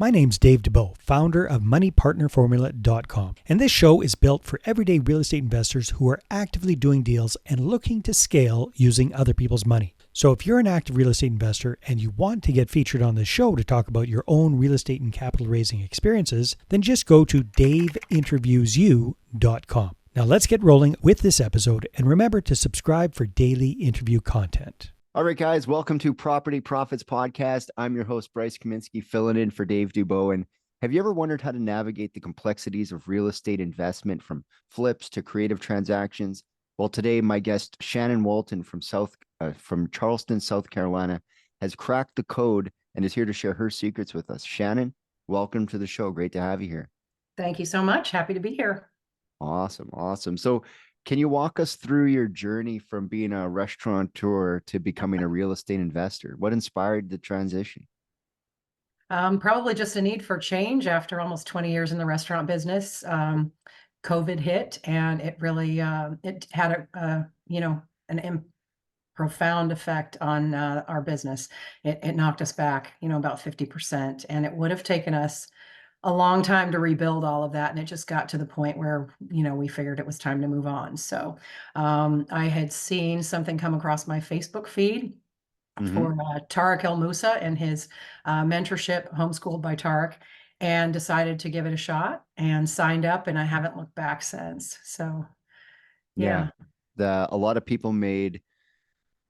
My name's Dave DeBow, founder of MoneyPartnerFormula.com, and this show is built for everyday real estate investors who are actively doing deals and looking to scale using other people's money. So if you're an active real estate investor and you want to get featured on this show to talk about your own real estate and capital raising experiences, then just go to daveinterviewyou.com. Now let's get rolling with this episode, and remember to subscribe for daily interview content. All right, guys, welcome to Property Profits Podcast. I'm your host, Bryce Kaminsky, filling in for Dave Dubow. And have you ever wondered how to navigate the complexities of real estate investment, from flips to creative transactions? Well, today, my guest, Shannon Walton from Charleston, South Carolina, has cracked the code and is here to share her secrets with us. Shannon, welcome to the show. Great to have you here. Thank you so much. Happy to be here. Awesome. So can you walk us through your journey from being a restaurateur to becoming a real estate investor? What inspired the transition? Probably just a need for change after almost 20 years in the restaurant business. COVID hit, and it really it had an profound effect on our business. It knocked us back, about 50%, and it would have taken us a long time to rebuild all of that. And it just got to the point where, we figured it was time to move on. So I had seen something come across my Facebook feed for Tariq El Musa and his mentorship, Homeschooled by Tariq, and decided to give it a shot and signed up, and I haven't looked back since. So, yeah. A lot of people made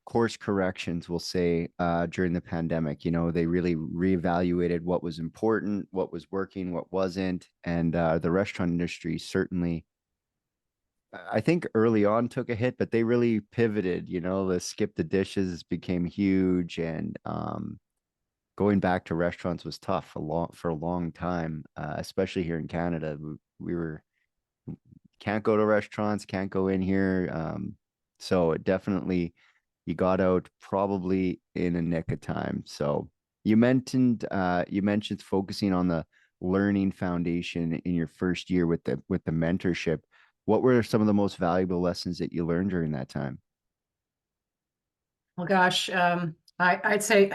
course corrections, we'll say, during the pandemic. They really reevaluated what was important, what was working, what wasn't. And the restaurant industry certainly, I think, early on took a hit, but they really pivoted. The skip the dishes became huge, and going back to restaurants was tough for a long time, especially here in Canada. We were can't go to restaurants, can't go in here. So it definitely, you got out probably in a nick of time. So you mentioned focusing on the learning foundation in your first year with the mentorship. What were some of the most valuable lessons that you learned during that time? Well, gosh, I'd say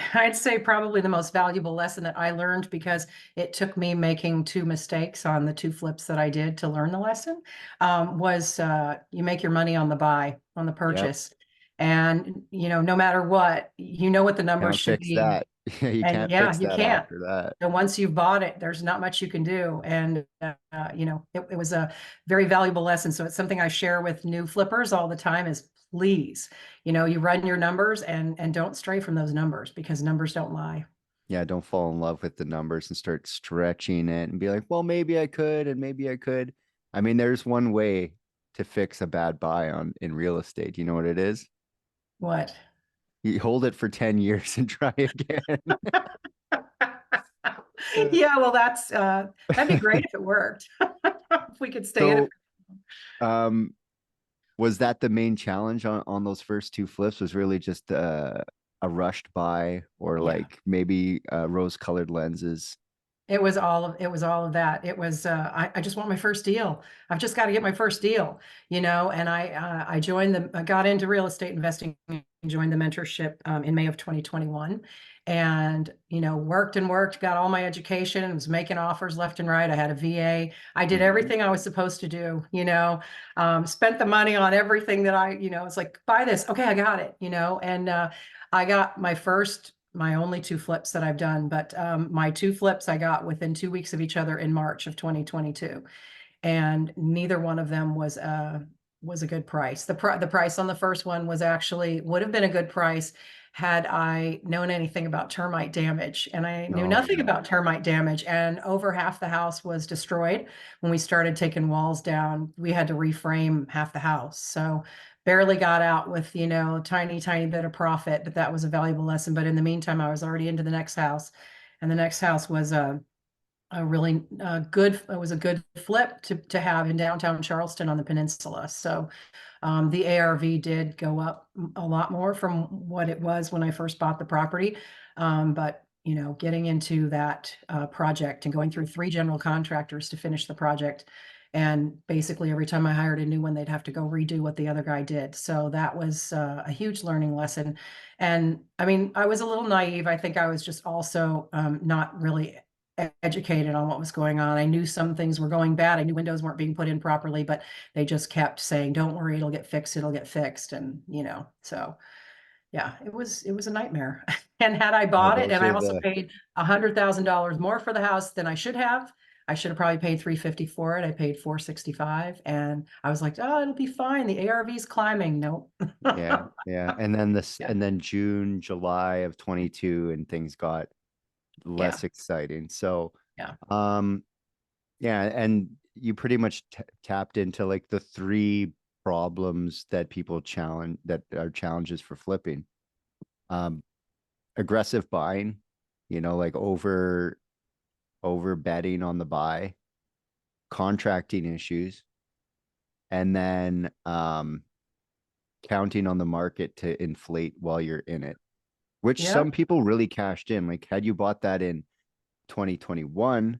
probably the most valuable lesson that I learned, because it took me making two mistakes on the two flips that I did to learn the lesson, was you make your money on the buy, on the purchase. Yep. And, no matter what, what the numbers should be. That. You can't fix that after that. And once you've bought it, there's not much you can do. And, it was a very valuable lesson. So it's something I share with new flippers all the time is, please, you run your numbers and don't stray from those numbers, because numbers don't lie. Yeah, don't fall in love with the numbers and start stretching it and be like, well, maybe I could, and maybe I could. I mean, there's one way to fix a bad buy in real estate. You know what it is? What? You hold it for 10 years and try again. Yeah, well, that'd be great if it worked. If we could stay in it. Was that the main challenge on those first two flips? Was really just a rushed buy, or like maybe rose-colored lenses? It was all of that. It was, I just want my first deal. I've just got to get my first deal, and I got into real estate investing and joined the mentorship in May of 2021, and, worked, got all my education, and was making offers left and right. I had a VA. I did everything I was supposed to do, spent the money on everything that it's like, buy this. Okay, I got it, and I got my only two flips that I've done, but my two flips I got within 2 weeks of each other in March of 2022, and neither one of them was a good price. The price on the first one would have been a good price had I known anything about termite damage, and I knew nothing about termite damage, and over half the house was destroyed. When we started taking walls down, we had to reframe half the house. So barely got out with, tiny bit of profit, but that was a valuable lesson. But in the meantime, I was already into the next house, and the next house was a really good flip to have in downtown Charleston on the peninsula. So the ARV did go up a lot more from what it was when I first bought the property. But getting into that project and going through 3 general contractors to finish the project, and basically every time I hired a new one, they'd have to go redo what the other guy did. So that was a huge learning lesson. And I mean, I was a little naive. I think I was just also not really educated on what was going on. I knew some things were going bad. I knew windows weren't being put in properly, but they just kept saying, "Don't worry, it'll get fixed. It'll get fixed." And so yeah, it was a nightmare. And had I Yeah, bought it, those and I are also the paid $100,000 more for the house than I should have. I should have probably paid 350 for it. I paid 465, and I was like, "Oh, it'll be fine. The ARV's climbing." Nope. yeah, yeah. And then Yeah, and then June, July of 22, and things got yeah, less exciting. So, yeah, um, yeah, and you pretty much tapped into like the three problems that people challenge that are challenges for flipping. Um, Aggressive buying, like over betting on the buy, contracting issues, and then counting on the market to inflate while you're in it, which yeah, some people really cashed in. Like, had you bought that in 2021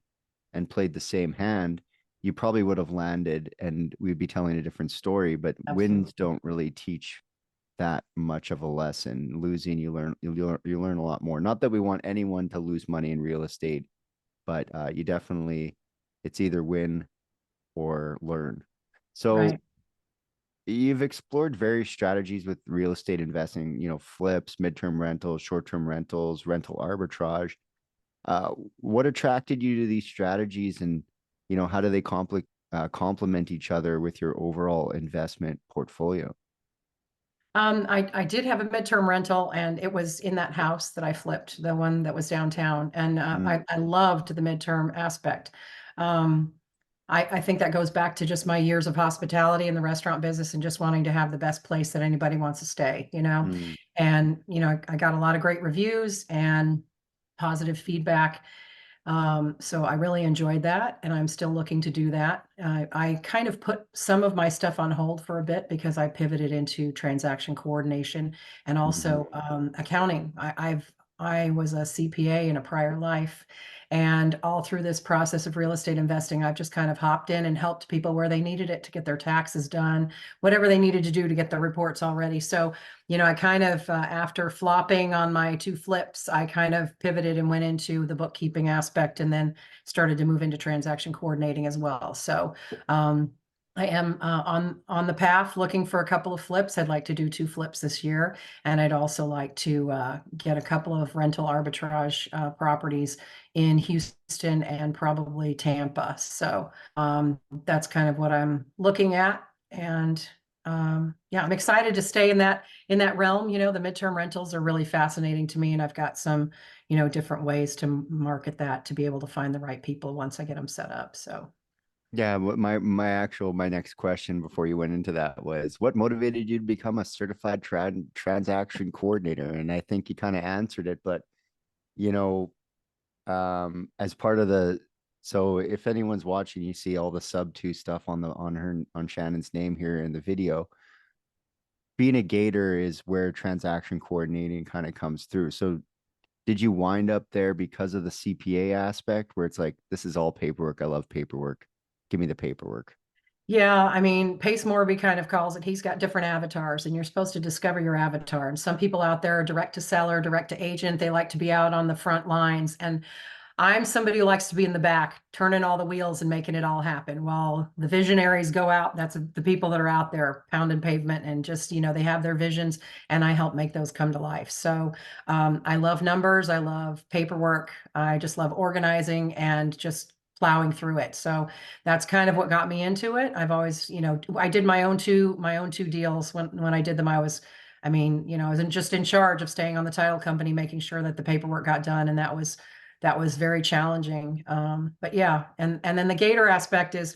and played the same hand, you probably would have landed and we'd be telling a different story. But wins absolutely. don't really teach that much of a lesson. Losing, you learn a lot more. Not that we want anyone to lose money in real estate, but you definitely, it's either win or learn. So Right. you've explored various strategies with real estate investing, flips, midterm rentals, short-term rentals, rental arbitrage. What attracted you to these strategies, and how do they complement each other with your overall investment portfolio? I did have a midterm rental, and it was in that house that I flipped, the one that was downtown, and Mm, I loved the midterm aspect. Um, I think that goes back to just my years of hospitality in the restaurant business and just wanting to have the best place that anybody wants to stay, mm. And I got a lot of great reviews and positive feedback. So I really enjoyed that, and I'm still looking to do that. I kind of put some of my stuff on hold for a bit because I pivoted into transaction coordination and Mhm. also accounting. I was a CPA in a prior life, and all through this process of real estate investing, I've just kind of hopped in and helped people where they needed it to get their taxes done, whatever they needed to do to get their reports all ready. So I kind of, after flopping on my two flips, I kind of pivoted and went into the bookkeeping aspect and then started to move into transaction coordinating as well. So, I am on the path looking for a couple of flips. I'd like to do two flips this year, and I'd also like to get a couple of rental arbitrage properties in Houston and probably Tampa. So that's kind of what I'm looking at, and yeah, I'm excited to stay in that realm. The midterm rentals are really fascinating to me, and I've got some, different ways to market that to be able to find the right people once I get them set up. So, Yeah, what my next question before you went into that was, what motivated you to become a certified transaction coordinator? And I think you kind of answered it, but you know, as part of so if anyone's watching, you see all the sub two stuff on Shannon's name here in the video. Being a gator is where transaction coordinating kind of comes through. So did you wind up there because of the CPA aspect where it's like, this is all paperwork. I love paperwork. Give me the paperwork. yeah, I mean, Pace Morby kind of calls it, he's got different avatars, and you're supposed to discover your avatar. And some people out there are direct to seller, direct to agent. They like to be out on the front lines. And I'm somebody who likes to be in the back, turning all the wheels and making it all happen. While the visionaries go out, that's the people that are out there pounding pavement and just, they have their visions, and I help make those come to life. So I love numbers. I love paperwork. I just love organizing and just plowing through it. So that's kind of what got me into it. I've always, I did my own two deals when I did them. I was just in charge of staying on the title company, making sure that the paperwork got done, and that was very challenging. But yeah, and then the gator aspect is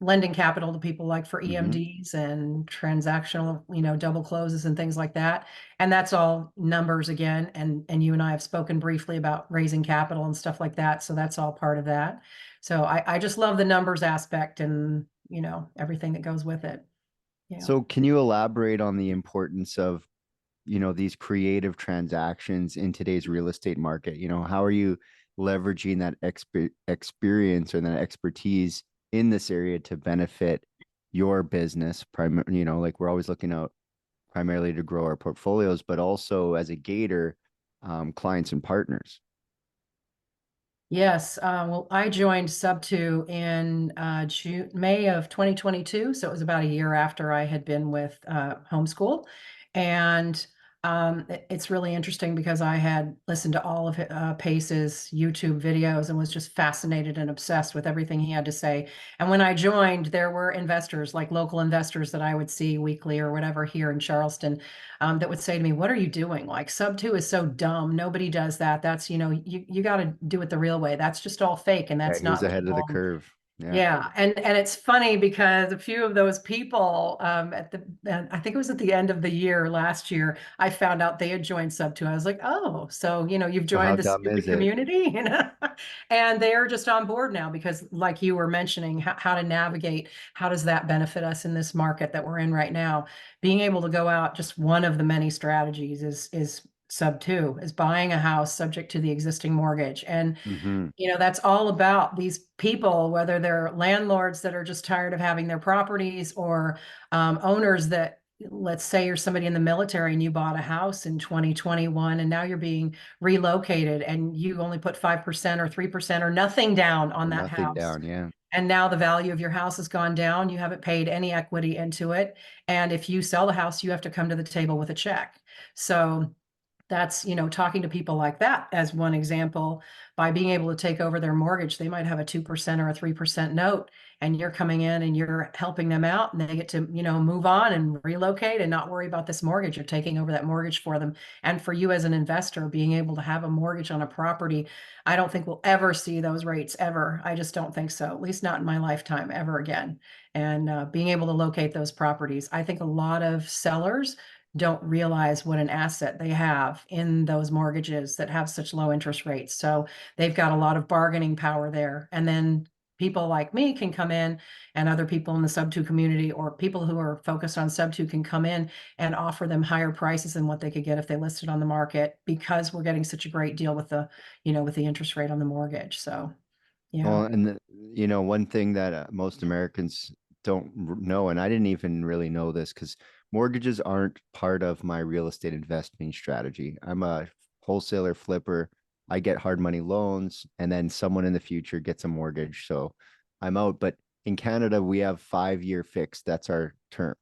lending capital to people like for Hmm. EMDs and transactional, double closes and things like that. And that's all numbers again. And you and I have spoken briefly about raising capital and stuff like that. So that's all part of that. So I just love the numbers aspect and everything that goes with it. Yeah. So can you elaborate on the importance of, these creative transactions in today's real estate market? How are you leveraging that experience or that expertise in this area to benefit your business? Like we're always looking out primarily to grow our portfolios, but also as a gator, clients and partners. Yes, well, I joined Sub2 in May of 2022, so it was about a year after I had been with Homeschool. And it's really interesting because I had listened to all of Pace's YouTube videos and was just fascinated and obsessed with everything he had to say. And when I joined, there were investors, like local investors that I would see weekly or whatever here in Charleston, that would say to me, "What are you doing? Like Sub2 is so dumb. Nobody does that. That's, you got to do it the real way. That's just all fake, and Yeah, that's he was not ahead of the legal." curve. Yeah. Yeah, and it's funny because a few of those people I think it was at the end of the year last year, I found out they had joined Sub2. I was like, "Oh, so you've So how joined the dumb is stupid it? community," and they're just on board now because, like you were mentioning, how to navigate, how does that benefit us in this market that we're in right now? Being able to go out, just one of the many strategies is Sub2, is buying a house subject to the existing mortgage. And Hmm. that's all about these people, whether they're landlords that are just tired of having their properties, or owners that, let's say you're somebody in the military and you bought a house in 2021 and now you're being relocated and you only put 5% or 3% or nothing down Or on that nothing house. down. Yeah. And now the value of your house has gone down. You haven't paid any equity into it. And if you sell the house, you have to come to the table with a check. So that's, talking to people like that as one example. By being able to take over their mortgage, they might have a 2% or a 3% note, and you're coming in and you're helping them out, and they get to, move on and relocate and not worry about this mortgage. You're taking over that mortgage for them. And for you as an investor, being able to have a mortgage on a property, I don't think we'll ever see those rates ever. I just don't think so, at least not in my lifetime ever again. And being able to locate those properties, I think a lot of sellers don't realize what an asset they have in those mortgages that have such low interest rates. So they've got a lot of bargaining power there. And then people like me can come in, and other people in the Sub2 community, or people who are focused on Sub2, can come in and offer them higher prices than what they could get if they listed on the market, because we're getting such a great deal with the interest rate on the mortgage. So yeah. Well, and one thing that most Americans don't know, and I didn't even really know this because mortgages aren't part of my real estate investing strategy. I'm a wholesaler flipper. I get hard money loans, and then someone in the future gets a mortgage. So I'm out. But in Canada, we have 5-year fixed. That's our term.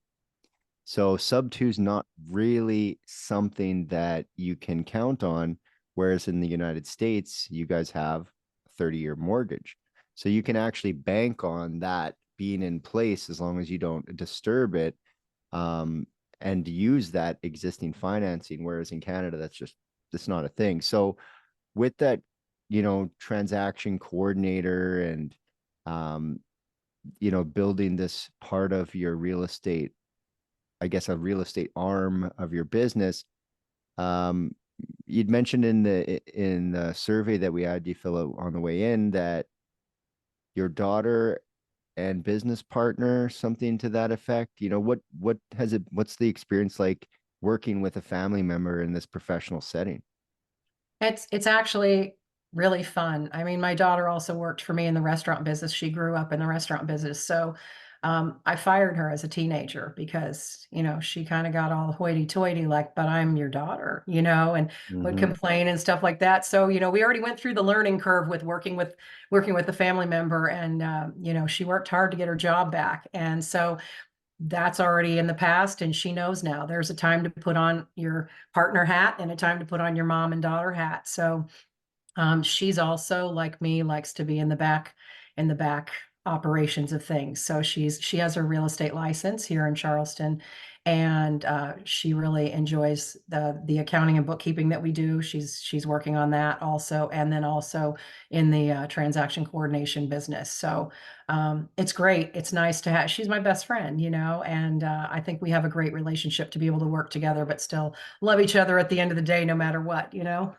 So Sub2 is not really something that you can count on, whereas in the United States, you guys have a 30-year mortgage. So you can actually bank on that being in place as long as you don't disturb it, and use that existing financing. Whereas in Canada, that's not a thing. So with that, transaction coordinator and um, building this part of your real estate, I guess, a real estate arm of your business. Um, you'd mentioned in the survey that we had you fill out on the way in that your daughter and business partner, something to that effect. What's the experience like working with a family member in this professional setting? It's actually really fun. I mean, my daughter also worked for me in the restaurant business. She grew up in the restaurant business. So I fired her as a teenager because, she kind of got all hoity-toity, like, "But I'm your daughter," and would Mm-hmm. complain and stuff like that. So, we already went through the learning curve with working with the family member, and she worked hard to get her job back. And so that's already in the past, and she knows now there's a time to put on your partner hat and a time to put on your mom and daughter hat. So she's also, like me, likes to be in the back operations of things. So she has her real estate license here in Charleston, and she really enjoys the accounting and bookkeeping that we do. She's working on that also, and then also in the transaction coordination business. So it's great. It's nice to have. She's my best friend, and I think we have a great relationship to be able to work together, but still love each other at the end of the day, no matter what. Yeah,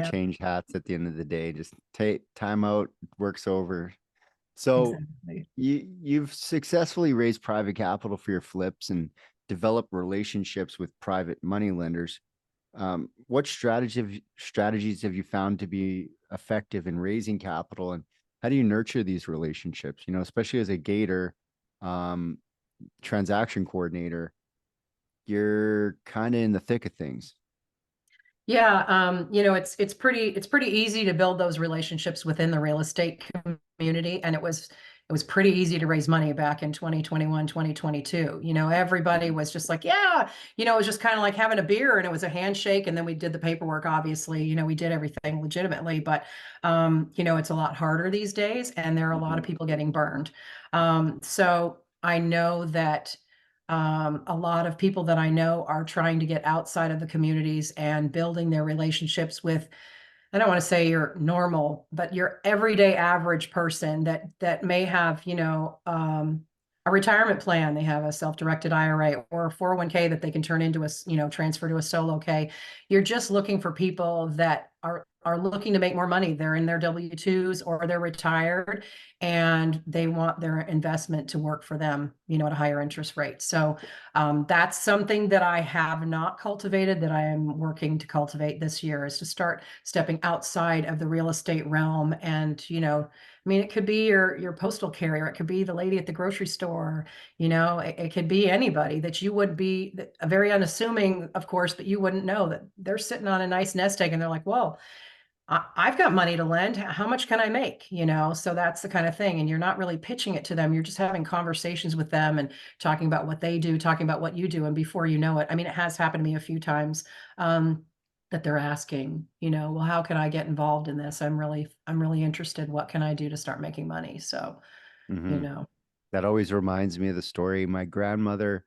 Change hats at the end of the day. Just take time out. Work's over. So exactly. you've successfully raised private capital for your flips and developed relationships with private money lenders. What strategies have you found to be effective in raising capital, and how do you nurture these relationships? Especially as a gator, um, transaction coordinator, you're kind of in the thick of things. Yeah, it's pretty easy to build those relationships within the real estate community, and it was pretty easy to raise money back in 2021, 2022. Everybody Mhm. was just like, yeah, it was just kind of like having a beer, and it was a handshake, and then we did the paperwork, obviously. We did everything legitimately, but it's a lot harder these days, and there are a lot of Mhm. people getting burned. So I know that a lot of people that I know are trying to get outside of the communities and building their relationships with, I don't want to say you're normal, but your everyday average person that may have, a retirement plan. They have a self-directed IRA or a 401k that they can turn into transfer to a solo K. You're just looking for people that are looking to make more money. They're in their W-2s or they're retired and they want their investment to work for them, at a higher interest rate. So that's something that I have not cultivated, that I am working to cultivate this year, is to start stepping outside of the real estate realm. And, it could be your postal carrier, it could be the lady at the grocery store, it could be anybody that you would be very unassuming, of course, but you wouldn't know that they're sitting on a nice nest egg and they're like, whoa, I've got money to lend. How much can I make? So that's the kind of thing. And you're not really pitching it to them. You're just having conversations with them and talking about what they do, talking about what you do. And before you know it, it has happened to me a few times, that they're asking, well, how can I get involved in this? I'm really interested. What can I do to start making money? So, you Mhm. know, That always reminds me of the story. My grandmother,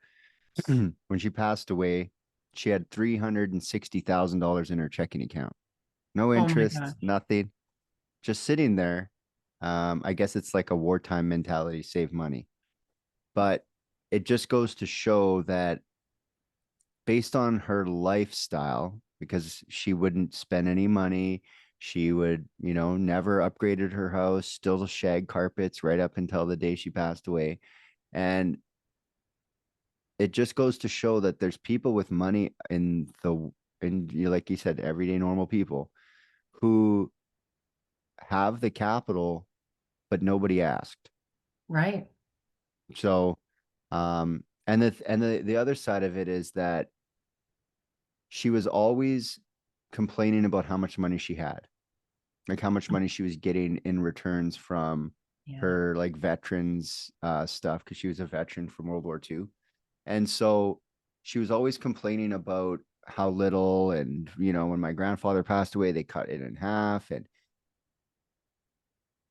when she passed away, she had $360,000 in her checking account. No oh my interest, gosh. nothing, just sitting there. I guess it's like a wartime mentality, save money. But it just goes to show that based on her lifestyle, because she wouldn't spend any money, she would, never upgraded her house, still shag carpets right up until the day she passed away. And it just goes to show that there's people with money like you said, everyday normal people who have the capital, but nobody asked. Right. So, and the other side of it is that she was always complaining about how much money she had, like how much money she was getting in returns from Yeah. her like veterans stuff, because she was a veteran from World War II. And so she was always complaining about how little, and when my grandfather passed away, they cut it in half. And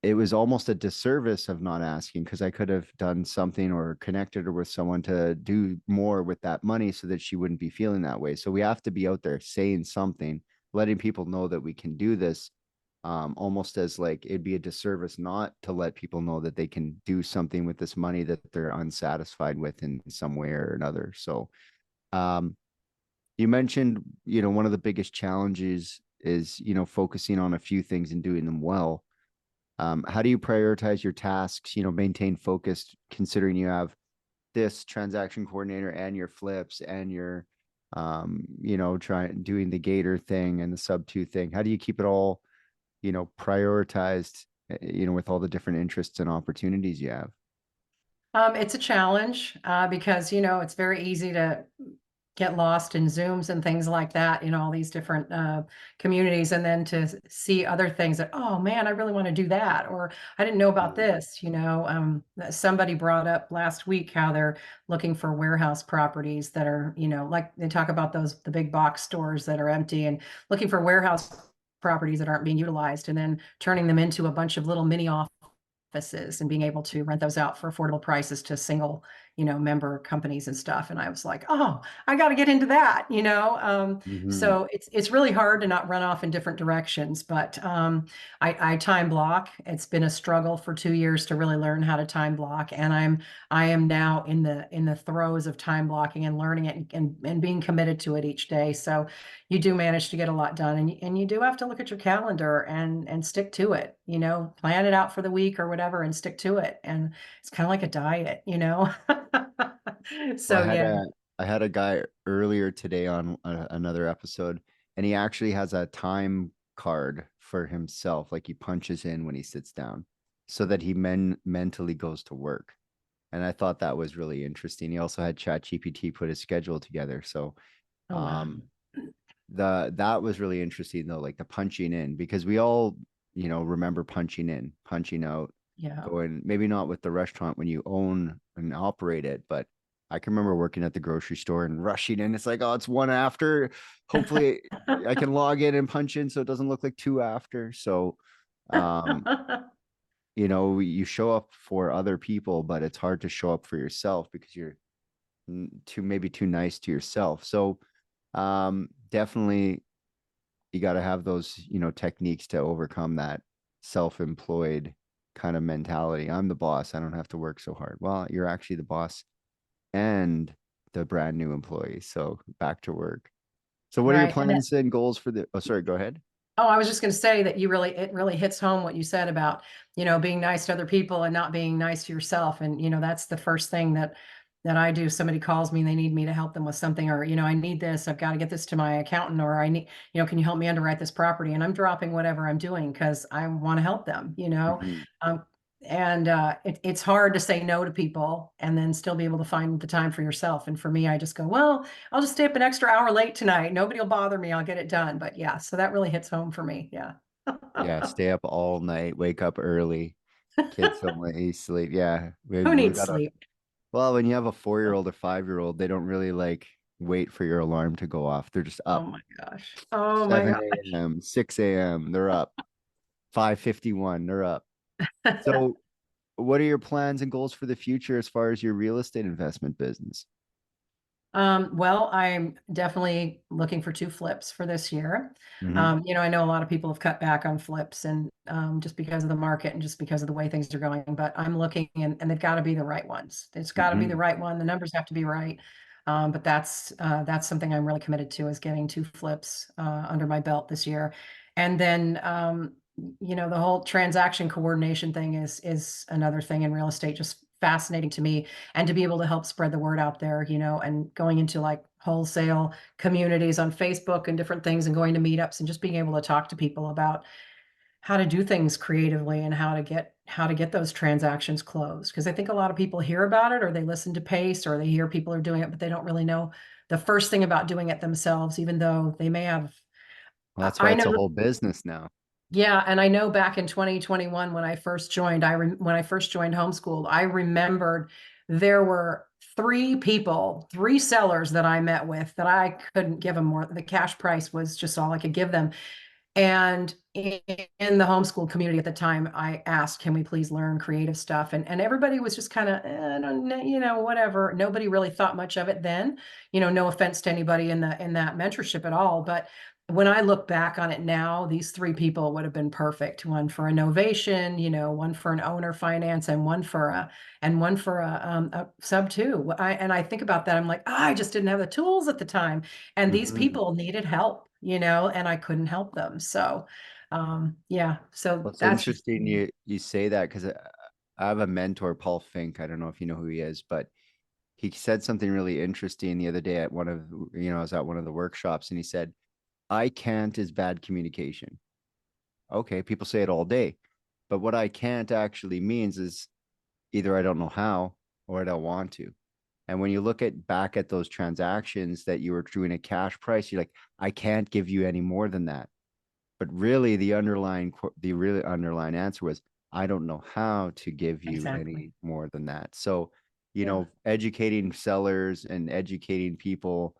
it was almost a disservice of not asking, because I could have done something or connected her with someone to do more with that money so that she wouldn't be feeling that way. So we have to be out there saying something, letting people know that we can do this. Almost as like it'd be a disservice not to let people know that they can do something with this money that they're unsatisfied with in some way or another. So um, you mentioned, one of the biggest challenges is, focusing on a few things and doing them well. How do you prioritize your tasks, maintain focus, considering you have this transaction coordinator and your flips and your, trying doing the gator thing and the sub two thing? How do you keep it all, prioritized, with all the different interests and opportunities you have? It's a challenge because it's very easy to get lost in Zooms and things like that, all these different communities, and then to see other things that, oh man, I really want to do that, or I didn't know about Mhm. this. Somebody brought up last week how they're looking for warehouse properties that are, like they talk about the big box stores that are empty, and looking for warehouse properties that aren't being utilized, and then turning them into a bunch of little mini offices and being able to rent those out for affordable prices to single, member companies and stuff. And I was like, oh, I got to get into that. Mhm. So it's really hard to not run off in different directions. But I time block. It's been a struggle for 2 years to really learn how to time block, and I am now in the throes of time blocking and learning it, and being committed to it each day. So you do manage to get a lot done, and you do have to look at your calendar and stick to it, plan it out for the week or whatever and stick to it. And it's kind of like a diet. Well, So yeah. I had a guy earlier today on another episode, and he actually has a time card for himself, like he punches in when he sits down, so that he mentally goes to work. And I thought that was really interesting. He also had ChatGPT put his schedule together. So Oh wow. um, that was really interesting though, like the punching in, because we all, remember punching in, punching out, Yeah. going, maybe not with the restaurant when you own and operate it, but I can remember working at the grocery store and rushing in. It's like, oh, it's one after. Hopefully I can log in and punch in so it doesn't look like two after. So, um, you show up for other people, but it's hard to show up for yourself because you're maybe too nice to yourself. So, definitely you got to have those, techniques to overcome that self-employed kind of mentality. I'm the boss. I don't have to work so hard. Well, you're actually the boss and the brand new employee. So back to work. So what are your Right. And plans and goals for oh, sorry, go ahead. oh, I was just going to say that it really hits home what you said about, being nice to other people and not being nice to yourself. And, that's the first thing that I do. Somebody calls me and they need me to help them with something, or, I need this, I've got to get this to my accountant, or I need, can you help me underwrite this property? And I'm dropping whatever I'm doing because I want to help them. Mhm. Um, and it's hard to say no to people and then still be able to find the time for yourself. And for me, I just go, well, I'll just stay up an extra hour late tonight. Nobody will bother me. I'll get it done. But yeah, so that really hits home for me. Yeah. Yeah, stay up all night, wake up early. Kids don't let you sleep. Yeah, Who we needs got a sleep? well, when you have a 4-year-old or 5-year-old, they don't really like wait for your alarm to go off. They're just Oh up my gosh. Oh my 7 a.m., 6 a.m. They're up 5:51. They're up. gosh. So, what are your plans and goals for the future as far as your real estate investment business? Well, I'm definitely looking for 2 flips for this year. Hmm. I know a lot of people have cut back on flips and just because of the market and just because of the way things are going, but I'm looking and they've got to be the right ones. It's got to be the Hmm. right one. The numbers have to be right. But that's something I'm really committed to is getting 2 flips under my belt this year. And then the whole transaction coordination thing is another thing in real estate, just fascinating to me, and to be able to help spread the word out there, and going into like wholesale communities on Facebook and different things and going to meetups and just being able to talk to people about how to do things creatively and how to get those transactions closed. Because I think a lot of people hear about it or they listen to Pace or they hear people are doing it, but they don't really know the first thing about doing it themselves, even though they may have. Well, that's why I it's know. a whole business now. Yeah, and I know back in 2021 when I first joined, when I first joined homeschooled, I remembered there were 3 people, 3 sellers that I met with that I couldn't give them more. The cash price was just all I could give them. And in the homeschool community at the time, I asked, can we please learn creative stuff? And everybody was just kind of, I don't know, whatever. Nobody really thought much of it then. No offense to anybody in that mentorship at all. But when I look back on it now, these 3 people would have been perfect. One for innovation, one for an owner finance, and one for a sub two. And I think about that. I'm like, I just didn't have the tools at the time. And these Hmm. people needed help, and I couldn't help them. So, yeah, so Well, it's that's just, interesting you say that because I have a mentor, Paul Fink. I don't know if you know who he is, but he said something really interesting the other day at I was at one of the workshops, and he said, "I can't is bad communication." Okay, people say it all day, but what I can't actually means is either I don't know how or I don't want to. And when you look at back at those transactions that you were doing a cash price, you're like, I can't give you any more than that. But really, the really underlying answer was, I don't know how to give you exactly. any more than that. So, Yeah, educating sellers and educating people,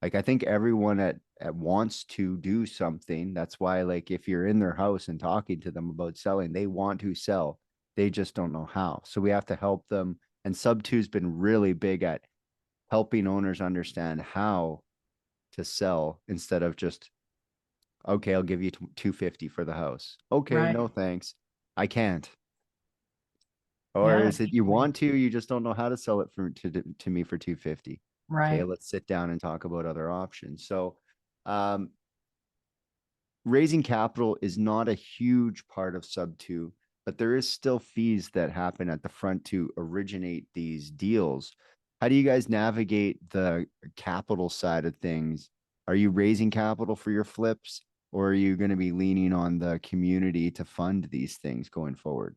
like I think everyone at wants to do something. That's why, like, if you're in their house and talking to them about selling, they want to sell. They just don't know how. So we have to help them. And Sub Two's been really big at helping owners understand how to sell instead of just, okay, I'll give you 250 for the house. Okay, right. no thanks. I can't. Or Yeah, is it you exactly. want to, you just don't know how to sell it to me for 250. Okay, Right. let's sit down and talk about other options. So, um, raising capital is not a huge part of Sub 2, but there is still fees that happen at the front to originate these deals. How do you guys navigate the capital side of things? Are you raising capital for your flips, or are you going to be leaning on the community to fund these things going forward?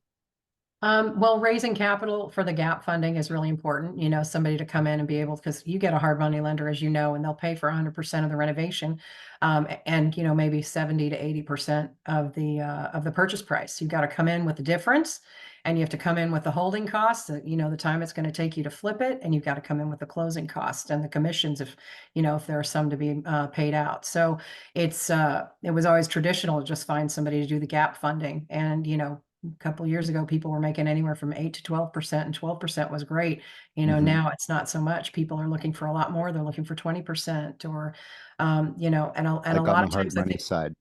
Well, raising capital for the gap funding is really important. You know, somebody to come in and be able, because you get a hard money lender, as you know, and they'll pay for 100% of the renovation, and you know maybe 70 to 80% of the purchase price. You've got to come in with the difference, and you have to come in with the holding costs. You know, the time it's going to take you to flip it, and you've got to come in with the closing costs and the commissions if you know if there are some to be paid out. So it was always traditional to just find somebody to do the gap funding, and you know a couple of years ago, people were making anywhere from 8 to 12%, and 12% was great. You know, Mhm. now it's not so much. People are looking for a lot more. They're looking for 20%, or, you know, and a Like on lot the of hard times I money think side,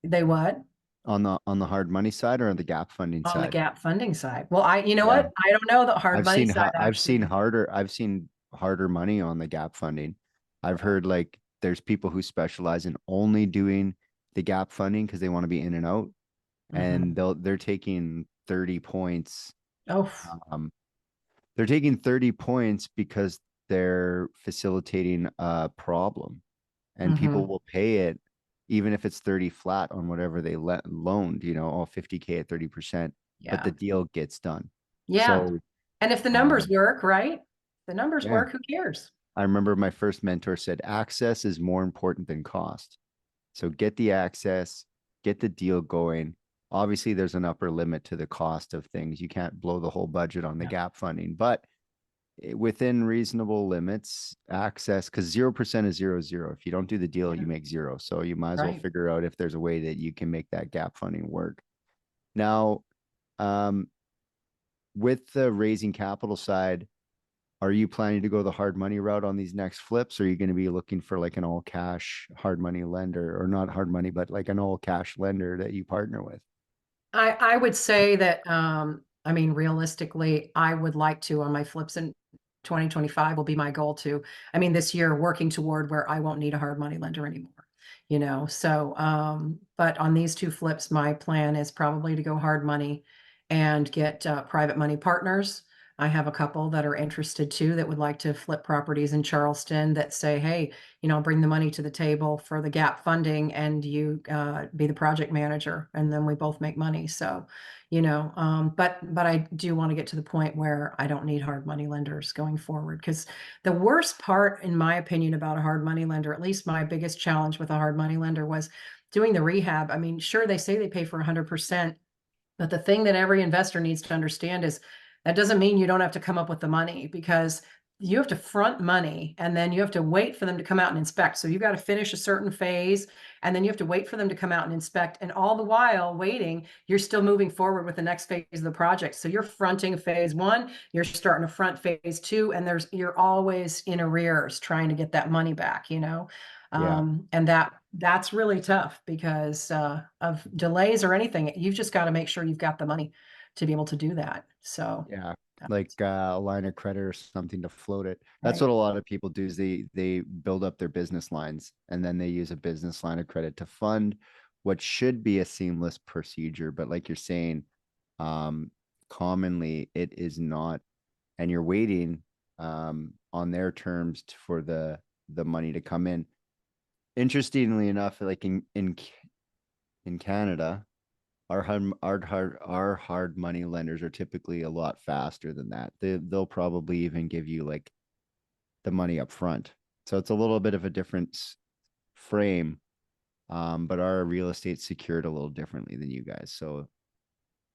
they what? on the hard money side or on the gap funding On the side? gap funding side. Well, you know Yeah. what? I don't know the hard money side actually. I've seen harder money on the gap funding. I've Yeah. heard like there's people who specialize in only doing the gap funding because they want to be in and out, and Mhm. they're taking 30 points. Oh, Um, they're taking 30 points because they're facilitating a problem, and people mhm. will pay it even if it's 30 flat on whatever they loaned, all 50K at 30%, but the Yeah. deal gets done. Yeah. So, And if the numbers um, work, right? The numbers yeah, work, who cares? I remember my first mentor said access is more important than cost. So get the access, get the deal going. Obviously, there's an upper limit to the cost of things. You can't blow the whole budget on the Yeah. gap funding, but within reasonable limits, access, because 0% is 0, 0. If you don't do the deal, you Yeah. make zero. So you might as well Right. figure out if there's a way that you can make that gap funding work. Now, um, with the raising capital side, are you planning to go the hard money route on these next flips? Or are you going to be looking for like an all cash hard money lender, or not hard money, but like an all cash lender that you partner with? I would say that, I mean, realistically, I would like to on my flips in 2025 will be my goal to, I mean, this year working toward where I won't need a hard money lender anymore, you know? So, but on these two flips, my plan is probably to go hard money and get private money partners. I have a couple that are interested too that would like to flip properties in Charleston that say, hey, you know, I'll bring the money to the table for the gap funding and you be the project manager and then we both make money. So, you know, but I do want to get to the point where I don't need hard money lenders going forward because the worst part, in my opinion, about a hard money lender, at least my biggest challenge with a hard money lender was doing the rehab. I mean, sure, they say they pay for 100%. But the thing that every investor needs to understand is that doesn't mean you don't have to come up with the money because you have to front money and then you have to wait for them to come out and inspect. So you've got to finish a certain phase and then you have to wait for them to come out and inspect. And all the while waiting, you're still moving forward with the next phase of the project. So you're fronting phase one, you're starting to front phase two, and you're always in arrears trying to get that money back, you know? Yeah. And that's really tough because of delays or anything. You've just got to make sure you've got the money to be able to do that. So, Yeah, that's like a line of credit or something to float it. That's right, what a lot of people do is they build up their business lines and then they use a business line of credit to fund what should be a seamless procedure. But like you're saying, um, commonly it is not, and you're waiting on their terms for the money to come in. Interestingly enough, like in Canada, our hard money lenders are typically a lot faster than that. They'll probably even give you like the money up front. So it's a little bit of a different frame. But our real estate secured a little differently than you guys. So,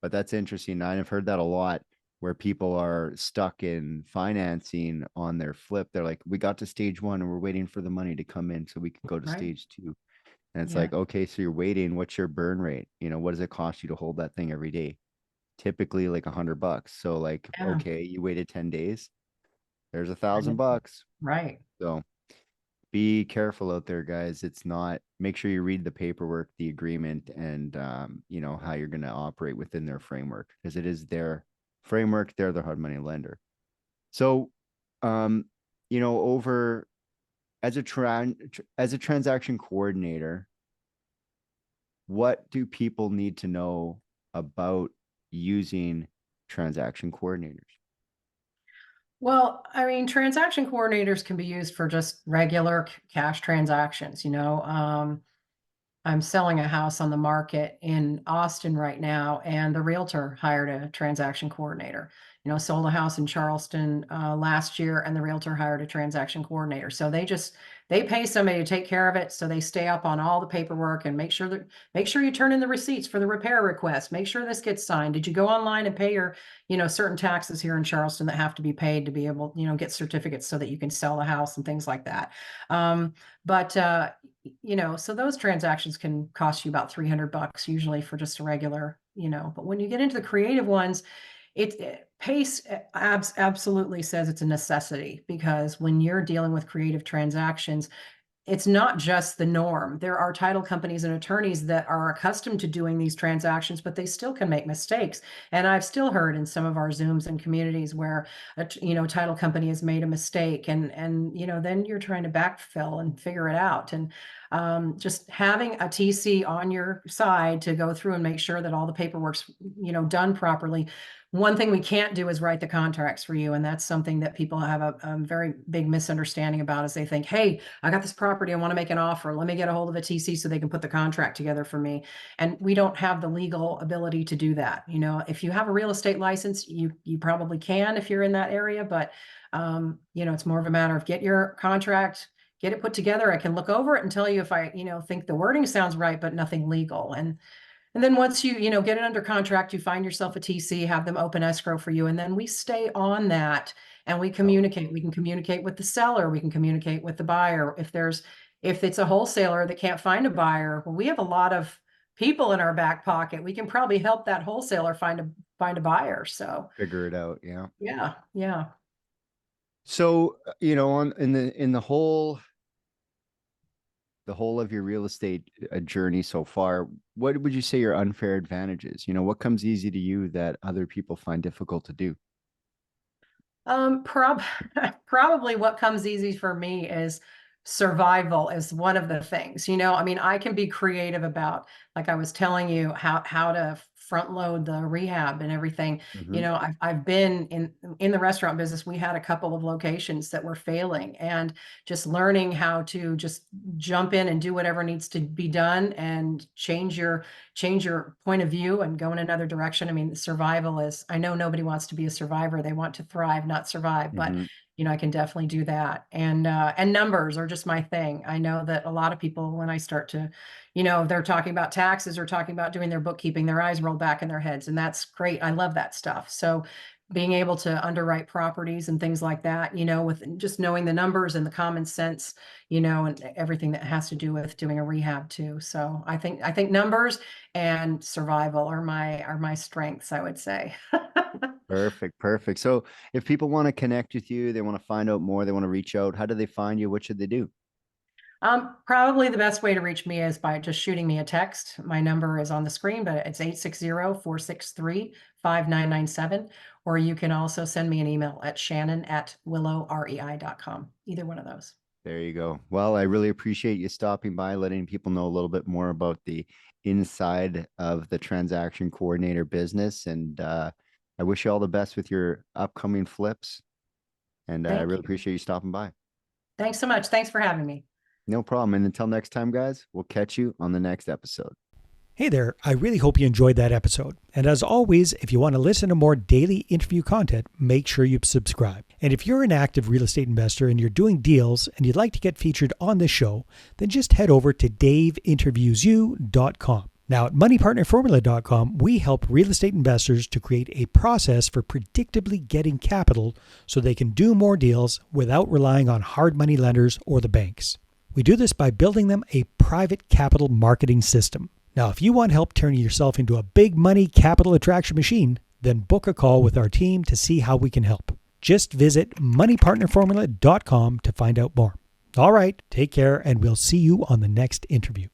but that's interesting. I've heard that a lot where people are stuck in financing on their flip. They're like, we got to stage one and we're waiting for the money to come in so we can go to right. stage two. And it's Yeah, like, okay, so you're waiting. What's your burn rate? What does it cost you to hold that thing every day? Typically like $100. So like, yeah, okay, you waited 10 days. There's a and thousand bucks. right. So be careful out there, guys. It's not, make sure you read the paperwork, the agreement, and how you're going to operate within their framework because it is their framework. They're the hard money lender. So, um, over as a transaction coordinator, what do people need to know about using transaction coordinators? Well, I mean, transaction coordinators can be used for just regular cash transactions, you know. I'm selling a house on the market in Austin right now, and the realtor hired a transaction coordinator. Sold a house in Charleston last year, and the realtor hired a transaction coordinator. So they pay somebody to take care of it, so they stay up on all the paperwork and make sure you turn in the receipts for the repair request. Make sure this gets signed. Did you go online and pay your certain taxes here in Charleston that have to be paid to be able get certificates so that you can sell the house and things like that. But so those transactions can cost you about $300 usually for just a regular, but when you get into the creative ones, Pace absolutely says it's a necessity, because when you're dealing with creative transactions, it's not just the norm. There are title companies and attorneys that are accustomed to doing these transactions, but they still can make mistakes. And I've still heard in some of our Zooms and communities where title company has made a mistake, and then you're trying to backfill and figure it out. And just having a TC on your side to go through and make sure that all the paperwork's done properly. One thing we can't do is write the contracts for you, and that's something that people have a very big misunderstanding about, is they think, hey, I got this property, I want to make an offer, let me get a hold of a TC so they can put the contract together for me. And we don't have the legal ability to do that. If you have a real estate license, you probably can if you're in that area, but it's more of a matter of get your contract, get it put together. I can look over it and tell you if I think the wording sounds right, but nothing legal. And then once you get it under contract, you find yourself a TC, have them open escrow for you. And then we stay on that and we communicate. We can communicate with the seller. We can communicate with the buyer. If it's a wholesaler that can't find a buyer, well, we have a lot of people in our back pocket. We can probably help that wholesaler find a buyer. So Figure it out. Yeah. yeah. Yeah. So, in the whole of your real estate journey so far, what would you say your unfair advantage is? What comes easy to you that other people find difficult to do? Probably what comes easy for me is survival is one of the things. I can be creative about, like I was telling you, how to front load the rehab and everything. I've been in the restaurant business. We had a couple of locations that were failing, and just learning how to just jump in and do whatever needs to be done and change your point of view and go in another direction. Survival is, I know nobody wants to be a survivor. They want to thrive, not survive, but I can definitely do that. And numbers are just my thing. I know that a lot of people, when I start to, they're talking about taxes or talking about doing their bookkeeping, their eyes roll back in their heads, and that's great. I love that stuff. So being able to underwrite properties and things like that, with just knowing the numbers and the common sense, and everything that has to do with doing a rehab too. So I think numbers and survival are my strengths, I would say. Perfect. So if people want to connect with you, they want to find out more, they want to reach out, how do they find you? What should they do? Probably the best way to reach me is by just shooting me a text. My number is on the screen, but it's 860-463-5997. Or you can also send me an email at shannon@willowrei.com. Either one of those. There you go. Well, I really appreciate you stopping by, letting people know a little bit more about the inside of the transaction coordinator business. And I wish you all the best with your upcoming flips. And I really appreciate you stopping by. Thanks so much. Thanks for having me. No problem. And until next time, guys, we'll catch you on the next episode. Hey there, I really hope you enjoyed that episode. And as always, if you want to listen to more daily interview content, make sure you subscribe. And if you're an active real estate investor and you're doing deals and you'd like to get featured on this show, then just head over to daveinterviewyou.com. Now at moneypartnerformula.com, we help real estate investors to create a process for predictably getting capital so they can do more deals without relying on hard money lenders or the banks. We do this by building them a private capital marketing system. Now, if you want help turning yourself into a big money capital attraction machine, then book a call with our team to see how we can help. Just visit moneypartnerformula.com to find out more. All right, take care, and we'll see you on the next interview.